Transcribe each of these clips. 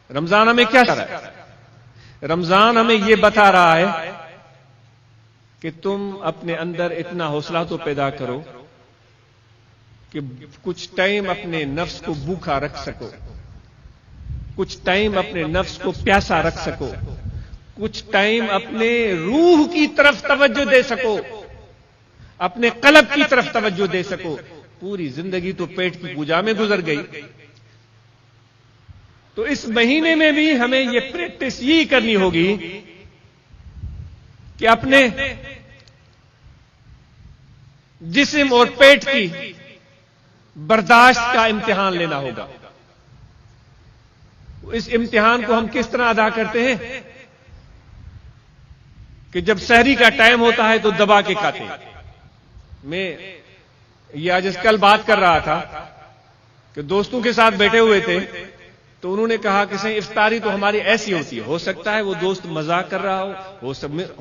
رمضان ہمیں کیا کر رہا ہے؟ رمضان ہمیں یہ بتا رہا ہے کہ تم اپنے اندر اتنا حوصلہ تو پیدا کرو کہ کچھ ٹائم اپنے نفس کو بھوکا رکھ سکو، کچھ ٹائم اپنے نفس کو پیاسا رکھ سکو، کچھ ٹائم اپنے روح کی طرف توجہ دے سکو، اپنے قلب کی طرف توجہ دے سکو۔ پوری زندگی تو پیٹ کی پوجا میں گزر گئی، تو اس مہینے میں بھی ہمیں یہ پریکٹس یہی کرنی ہوگی کہ اپنے جسم اور پیٹ کی برداشت کا امتحان لینا ہوگا۔ اس امتحان کو ہم کس طرح ادا کرتے ہیں کہ جب سحری کا ٹائم ہوتا ہے تو دبا کے کھاتے ہیں۔ میں یہ آج کل بات کر رہا تھا کہ دوستوں کے ساتھ بیٹھے ہوئے تھے تو انہوں نے کہا کہ سہیں افطاری تو ہماری ایسی ہوتی ہے، ہو سکتا ہے وہ دوست مذاق کر رہا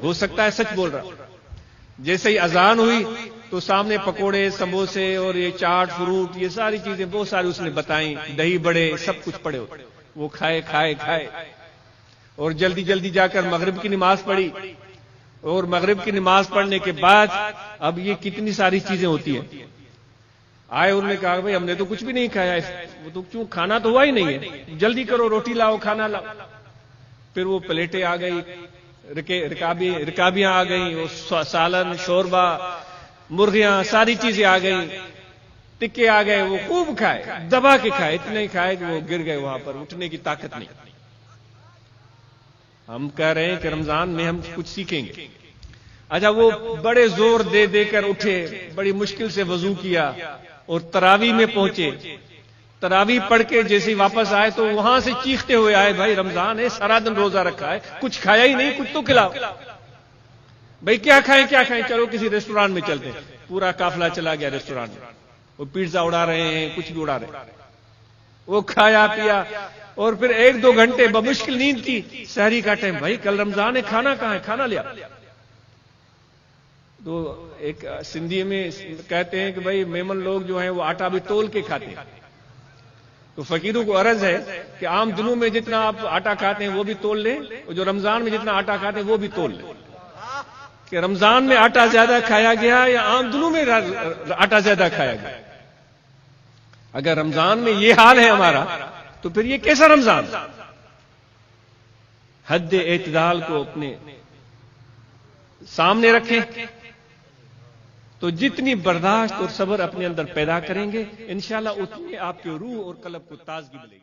ہو سکتا ہے سچ بول رہا ہو۔ جیسے ہی اذان ہوئی تو سامنے پکوڑے، سموسے اور یہ چاٹ، فروٹ، یہ ساری چیزیں بہت ساری اس نے بتائیں، دہی بڑے، سب کچھ پڑے ہوتے، وہ کھائے اور جلدی جلدی جا کر مغرب کی نماز پڑھی، اور مغرب کی نماز پڑھنے کے بعد اب یہ کتنی ساری چیزیں ہوتی ہیں۔ آئے انہوں نے کہا بھائی ہم نے تو کچھ بھی نہیں کھایا، وہ تو کیوں، کھانا تو ہوا ہی نہیں ہے، جلدی کرو، روٹی لاؤ، کھانا لاؤ۔ پھر وہ پلیٹیں آ گئی، رکابیاں آ گئیں، وہ سالن، شوربہ، مرغیاں، ساری چیزیں آ گئیں، ٹکے آ گئے، وہ خوب کھائے، دبا کے کھائے، اتنے کھائے کہ وہ گر گئے، وہاں پر اٹھنے کی طاقت نہیں۔ ہم کہہ رہے ہیں کہ رمضان میں ہم کچھ سیکھیں گے۔ اچھا، وہ بڑے زور دے دے کر اٹھے، بڑی مشکل سے وضو کیا اور تراویح میں پہنچے، تراویح پڑھ کے جیسے ہی واپس آئے تو وہاں سے چیختے ہوئے آئے، بھائی رمضان ہے، سارا دن روزہ رکھا ہے، کچھ کھایا ہی نہیں، کچھ تو کھلاؤ۔ بھائی کیا کھائیں، چلو کسی ریسٹوران میں چلتے ہیں۔ پورا قافلہ چلا گیا ریسٹوران میں، وہ پیزا اڑا رہے ہیں، کچھ بھی اڑا رہے ہیں، وہ کھایا پیا، اور پھر 1-2 گھنٹے بمشکل نیند کی۔ سحری کا ٹائم، بھائی کل رمضان ہے، کھانا کہاں ہے، کھانا لیا۔ تو ایک سندھی میں کہتے ہیں کہ بھائی میمن لوگ جو ہیں وہ آٹا بھی تول کے کھاتے ہیں۔ تو فقیروں کو عرض ہے کہ عام دنوں میں جتنا آپ آٹا کھاتے ہیں وہ بھی تول لیں، اور جو رمضان میں جتنا آٹا کھاتے ہیں وہ بھی تول لیں، کہ رمضان میں آٹا زیادہ کھایا گیا یا عام دنوں میں آٹا زیادہ کھایا گیا۔ اگر رمضان میں یہ حال ہے ہمارا تو پھر یہ کیسا رمضان؟ حد اعتدال کو اپنے سامنے رکھیں تو جتنی برداشت اور صبر اپنے اندر پیدا کریں گے انشاءاللہ اتنی آپ کے روح اور قلب کو تازگی ملے گی۔